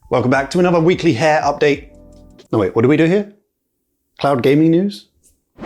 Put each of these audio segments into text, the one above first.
Welcome back to another weekly hair update. No wait, what do we do here? Cloud gaming news?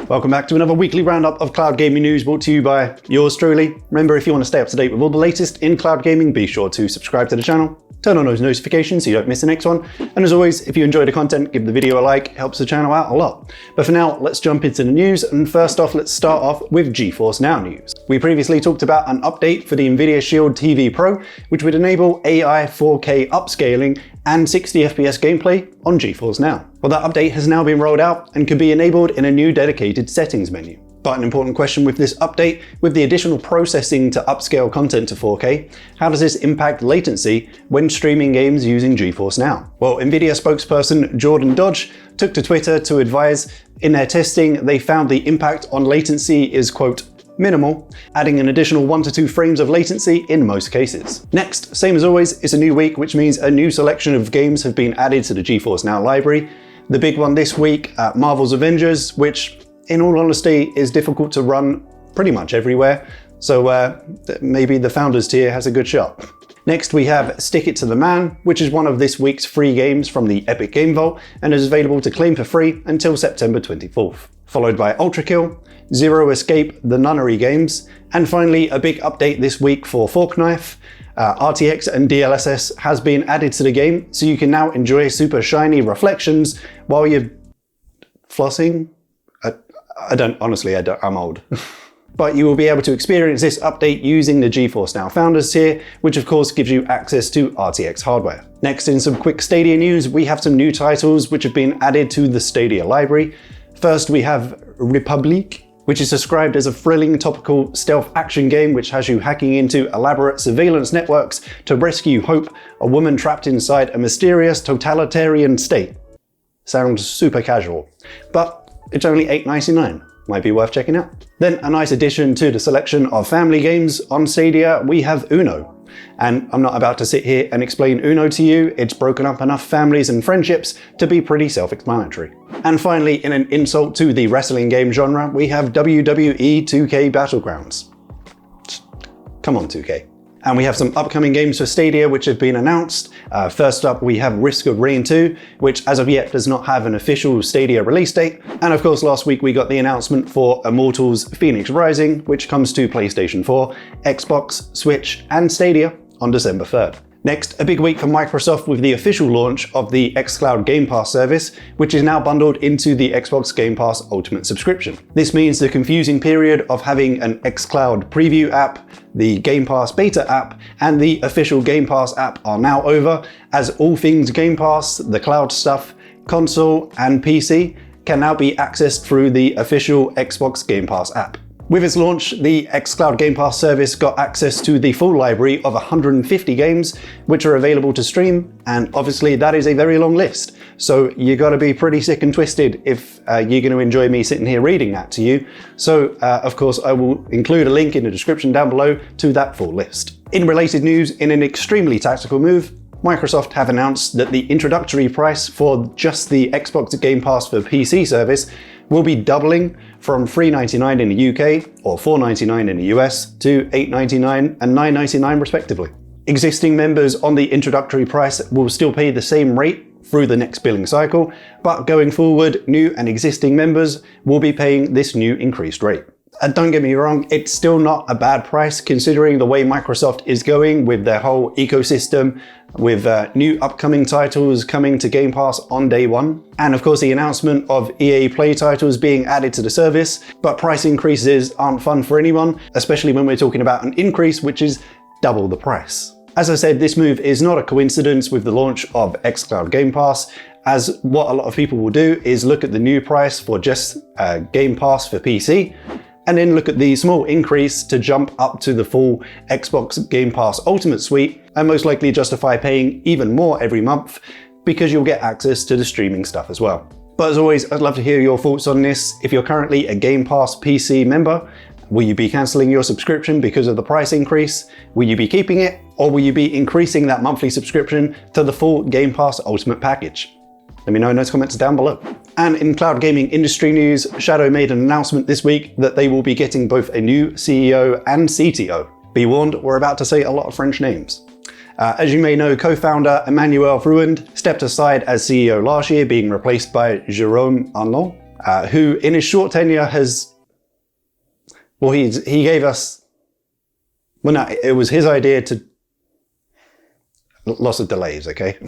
Welcome back to another weekly roundup of cloud gaming news brought to you by yours truly. Remember, if you want to stay up to date with all the latest in cloud gaming, be sure to subscribe to the channel, turn on those notifications so you don't miss the next one. And as always, if you enjoy the content, give the video a like, it helps the channel out a lot. But for now, let's jump into the news. And first off, let's start off with GeForce Now news. We previously talked about an update for the Nvidia Shield TV Pro, which would enable AI 4K upscaling and 60 FPS gameplay on GeForce Now. Well, that update has now been rolled out and can be enabled in a new dedicated settings menu. But an important question with this update, with the additional processing to upscale content to 4K, how does this impact latency when streaming games using GeForce Now? Well, Nvidia spokesperson Jordan Dodge took to Twitter to advise in their testing they found the impact on latency is, quote, minimal, adding an additional 1 to 2 frames of latency in most cases. Next, same as always, it's a new week, which means a new selection of games have been added to the GeForce Now library. The big one this week, Marvel's Avengers, which in all honesty is difficult to run pretty much everywhere, so maybe the Founders tier has a good shot. Next we have Stick It to the Man, which is one of this week's free games from the Epic Game Vault and is available to claim for free until September 24th. Followed by Ultra Kill, Zero Escape, the Nunnery games, and finally a big update this week for Fork Knife. RTX and DLSS has been added to the game, so you can now enjoy super shiny reflections while you're flossing. I'm old. But you will be able to experience this update using the GeForce Now Founders tier, which of course gives you access to RTX hardware. Next, in some quick Stadia news, we have some new titles which have been added to the Stadia library. First, we have Republic, which is described as a thrilling topical stealth action game which has you hacking into elaborate surveillance networks to rescue Hope, a woman trapped inside a mysterious totalitarian state. Sounds super casual, but it's only $8.99. Might be worth checking out. Then a nice addition to the selection of family games on Stadia, we have Uno. And I'm not about to sit here and explain Uno to you, it's broken up enough families and friendships to be pretty self-explanatory. And finally, in an insult to the wrestling game genre, we have WWE 2K Battlegrounds. Come on 2K. And we have some upcoming games for Stadia which have been announced. First up, we have Risk of Rain 2, which as of yet does not have an official Stadia release date. And of course, last week we got the announcement for Immortals Phoenix Rising, which comes to PlayStation 4, Xbox, Switch, and Stadia on December 3rd. Next, a big week for Microsoft with the official launch of the xCloud Game Pass service, which is now bundled into the Xbox Game Pass Ultimate subscription. This means the confusing period of having an xCloud preview app, the Game Pass beta app, and the official Game Pass app are now over, as all things Game Pass, the cloud stuff, console, and PC can now be accessed through the official Xbox Game Pass app. With its launch, the xCloud Game Pass service got access to the full library of 150 games, which are available to stream, and obviously that is a very long list. So you gotta be pretty sick and twisted if you're gonna enjoy me sitting here reading that to you. So of course I will include a link in the description down below to that full list. In related news, in an extremely tactical move, Microsoft have announced that the introductory price for just the Xbox Game Pass for PC service will be doubling from $3.99 in the UK or $4.99 in the US to $8.99 and $9.99 respectively. Existing members on the introductory price will still pay the same rate through the next billing cycle, but going forward, new and existing members will be paying this new increased rate. And don't get me wrong, it's still not a bad price considering the way Microsoft is going with their whole ecosystem, with new upcoming titles coming to Game Pass on day one. And of course the announcement of EA Play titles being added to the service, but price increases aren't fun for anyone, especially when we're talking about an increase which is double the price. As I said, this move is not a coincidence with the launch of xCloud Game Pass, as what a lot of people will do is look at the new price for just Game Pass for PC, and then look at the small increase to jump up to the full Xbox Game Pass Ultimate Suite, and most likely justify paying even more every month because you'll get access to the streaming stuff as well. But as always, I'd love to hear your thoughts on this. If you're currently a Game Pass PC member, will you be cancelling your subscription because of the price increase? Will you be keeping it? Or will you be increasing that monthly subscription to the full Game Pass Ultimate package? Let me know in those comments down below. And in cloud gaming industry news, Shadow made an announcement this week that they will be getting both a new CEO and CTO. Be warned, we're about to say a lot of French names. As you may know, co-founder Emmanuel Fruand stepped aside as CEO last year, being replaced by Jérôme Arnault, who in his short tenure has, well, he gave us, well, no, it was his idea to, lots of delays, okay?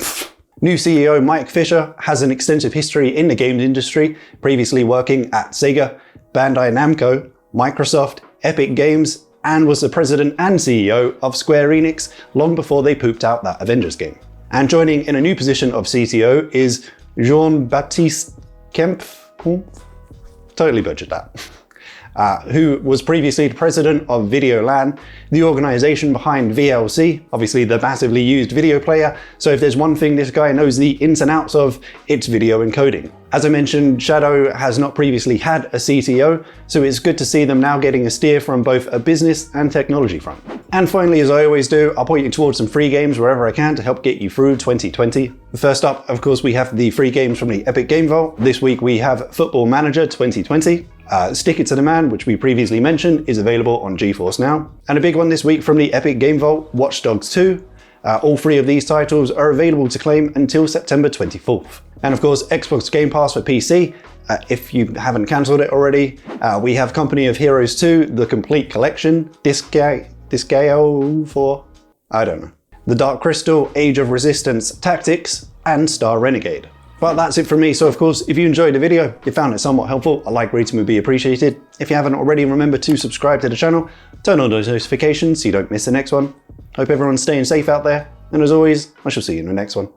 New CEO Mike Fisher has an extensive history in the games industry, previously working at Sega, Bandai Namco, Microsoft, Epic Games, and was the president and CEO of Square Enix long before they pooped out that Avengers game. And joining in a new position of CTO is Jean-Baptiste Kempf, totally butchered that, who was previously the president of Videolan, the organization behind VLC, obviously the massively used video player. So if there's one thing this guy knows the ins and outs of, it's video encoding. As I mentioned, Shadow has not previously had a CTO, so it's good to see them now getting a steer from both a business and technology front. And finally, as I always do, I'll point you towards some free games wherever I can to help get you through 2020. First up, of course, we have the free games from the Epic Game Vault. This week we have Football Manager 2020. Stick It to the Man, which we previously mentioned, is available on GeForce Now. And a big one this week from the Epic Game Vault, Watch Dogs 2. All three of these titles are available to claim until September 24th. And of course, Xbox Game Pass for PC. If you haven't cancelled it already, we have Company of Heroes 2, the complete collection, Disgaea for, I don't know, The Dark Crystal, Age of Resistance Tactics, and Star Renegade. But that's it from me. So of course, if you enjoyed the video, you found it somewhat helpful, a like rating would be appreciated. If you haven't already, remember to subscribe to the channel, turn on those notifications so you don't miss the next one. Hope everyone's staying safe out there, and as always, I shall see you in the next one.